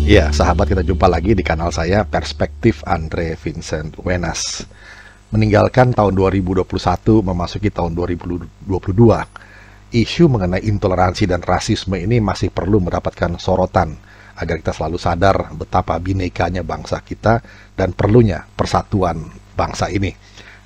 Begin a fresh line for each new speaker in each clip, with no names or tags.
Ya, sahabat, kita jumpa lagi di kanal saya Perspektif Andre Vincent Wenas. Meninggalkan tahun 2021 memasuki tahun 2022, isu mengenai intoleransi dan rasisme ini masih perlu mendapatkan sorotan agar kita selalu sadar betapa binekanya bangsa kita dan perlunya persatuan bangsa ini.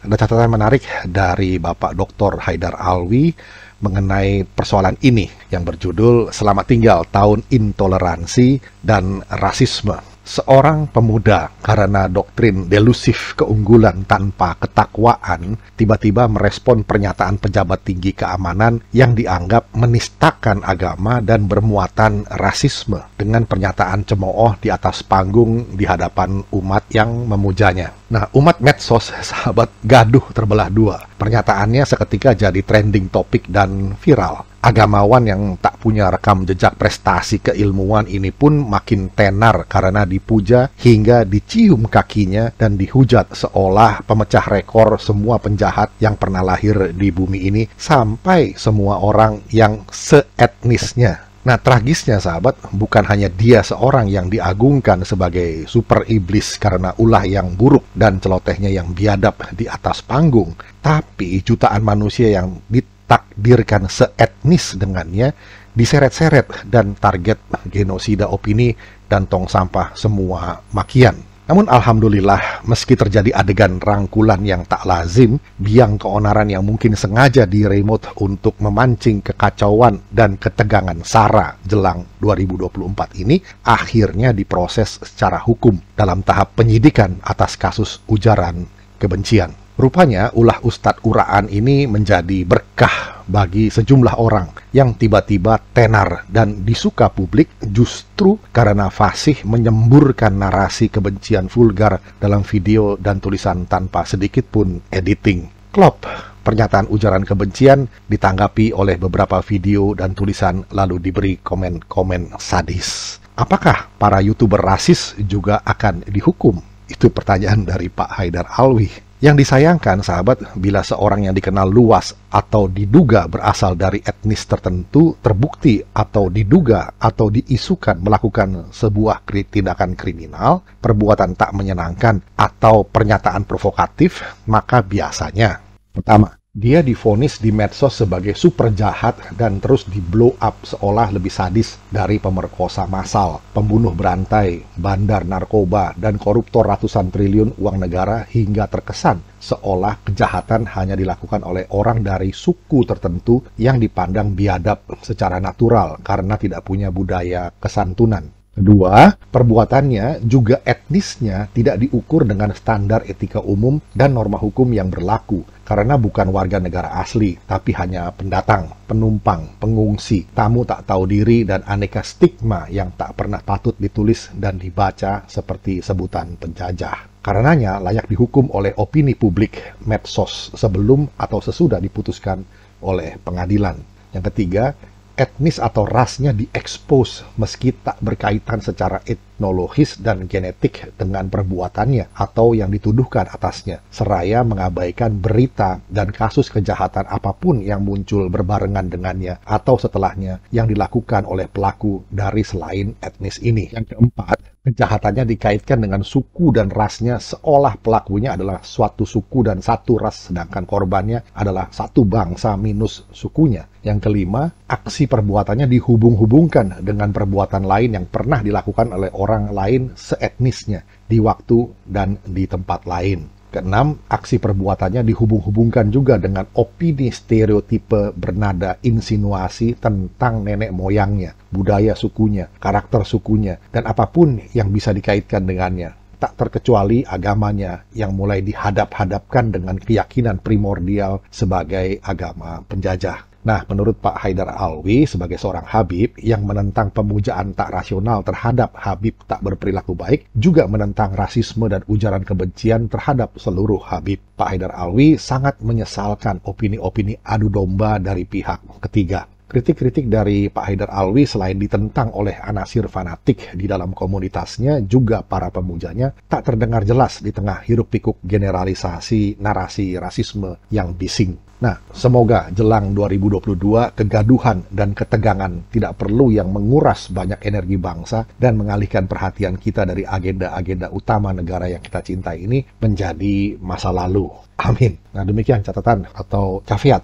Ada catatan menarik dari Bapak Dr. Haidar Alwi mengenai persoalan ini yang berjudul Selamat Tinggal Tahun Intoleransi dan Rasisme. Seorang pemuda karena doktrin delusif keunggulan tanpa ketakwaan tiba-tiba merespon pernyataan pejabat tinggi keamanan yang dianggap menistakan agama dan bermuatan rasisme dengan pernyataan cemooh di atas panggung di hadapan umat yang memujanya. Nah, umat medsos, sahabat, gaduh terbelah dua. Pernyataannya seketika jadi trending topik dan viral. Agamawan yang tak punya rekam jejak prestasi keilmuan ini pun makin tenar karena dipuja hingga dicium kakinya dan dihujat seolah pemecah rekor semua penjahat yang pernah lahir di bumi ini sampai semua orang yang seetnisnya. Nah, tragisnya sahabat, bukan hanya dia seorang yang diagungkan sebagai super iblis karena ulah yang buruk dan celotehnya yang biadab di atas panggung, tapi jutaan manusia yang ditakdirkan seetnis dengannya diseret-seret dan target genosida opini dan tong sampah semua makian. Namun alhamdulillah, meski terjadi adegan rangkulan yang tak lazim, biang keonaran yang mungkin sengaja diremote untuk memancing kekacauan dan ketegangan SARA jelang 2024 ini, akhirnya diproses secara hukum dalam tahap penyidikan atas kasus ujaran kebencian. Rupanya ulah Ustadz Uraan ini menjadi berkah bagi sejumlah orang yang tiba-tiba tenar dan disuka publik justru karena fasih menyemburkan narasi kebencian vulgar dalam video dan tulisan tanpa sedikit pun editing. Klop, pernyataan ujaran kebencian ditanggapi oleh beberapa video dan tulisan lalu diberi komen-komen sadis. Apakah para YouTuber rasis juga akan dihukum? Itu pertanyaan dari Pak Haidar Alwi. Yang disayangkan, sahabat, bila seorang yang dikenal luas atau diduga berasal dari etnis tertentu terbukti atau diduga atau diisukan melakukan sebuah tindakan kriminal, perbuatan tak menyenangkan, atau pernyataan provokatif, maka biasanya pertama, dia divonis di medsos sebagai super jahat dan terus di blow up seolah lebih sadis dari pemerkosa massal, pembunuh berantai, bandar narkoba, dan koruptor ratusan triliun uang negara hingga terkesan seolah kejahatan hanya dilakukan oleh orang dari suku tertentu yang dipandang biadab secara natural karena tidak punya budaya kesantunan. Kedua, perbuatannya juga etnisnya tidak diukur dengan standar etika umum dan norma hukum yang berlaku karena bukan warga negara asli, tapi hanya pendatang, penumpang, pengungsi, tamu tak tahu diri, dan aneka stigma yang tak pernah patut ditulis dan dibaca seperti sebutan penjajah. Karenanya layak dihukum oleh opini publik medsos sebelum atau sesudah diputuskan oleh pengadilan. Yang ketiga, etnis atau rasnya diekspos meski tak berkaitan secara etnologis dan genetik dengan perbuatannya atau yang dituduhkan atasnya, seraya mengabaikan berita dan kasus kejahatan apapun yang muncul berbarengan dengannya atau setelahnya yang dilakukan oleh pelaku dari selain etnis ini. Yang keempat, kejahatannya dikaitkan dengan suku dan rasnya seolah pelakunya adalah suatu suku dan satu ras, sedangkan korbannya adalah satu bangsa minus sukunya. Yang kelima, aksi perbuatannya dihubung-hubungkan dengan perbuatan lain yang pernah dilakukan oleh orang lain seetnisnya di waktu dan di tempat lain. Keenam, aksi perbuatannya dihubung-hubungkan juga dengan opini stereotipe bernada insinuasi tentang nenek moyangnya, budaya sukunya, karakter sukunya, dan apapun yang bisa dikaitkan dengannya. Tak terkecuali agamanya yang mulai dihadap-hadapkan dengan keyakinan primordial sebagai agama penjajah. Nah, menurut Pak Haidar Alwi sebagai seorang Habib yang menentang pemujaan tak rasional terhadap Habib tak berperilaku baik, juga menentang rasisme dan ujaran kebencian terhadap seluruh Habib. Pak Haidar Alwi sangat menyesalkan opini-opini adu domba dari pihak ketiga. Kritik-kritik dari Pak Haidar Alwi selain ditentang oleh anasir fanatik di dalam komunitasnya, juga para pemujanya tak terdengar jelas di tengah hiruk-pikuk generalisasi narasi rasisme yang bising. Nah, semoga jelang 2022 kegaduhan dan ketegangan tidak perlu yang menguras banyak energi bangsa dan mengalihkan perhatian kita dari agenda-agenda utama negara yang kita cintai ini menjadi masa lalu. Amin. Nah, demikian catatan atau caveat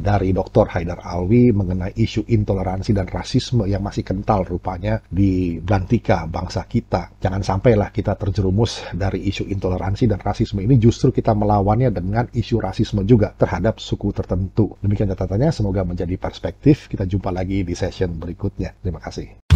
dari Dr. Haidar Alwi mengenai isu intoleransi dan rasisme yang masih kental rupanya di belantika bangsa kita. Jangan sampailah kita terjerumus dari isu intoleransi dan rasisme ini, justru kita melawannya dengan isu rasisme juga terhadap suku tertentu. Demikian catatannya, semoga menjadi perspektif. Kita jumpa lagi di session berikutnya. Terima kasih.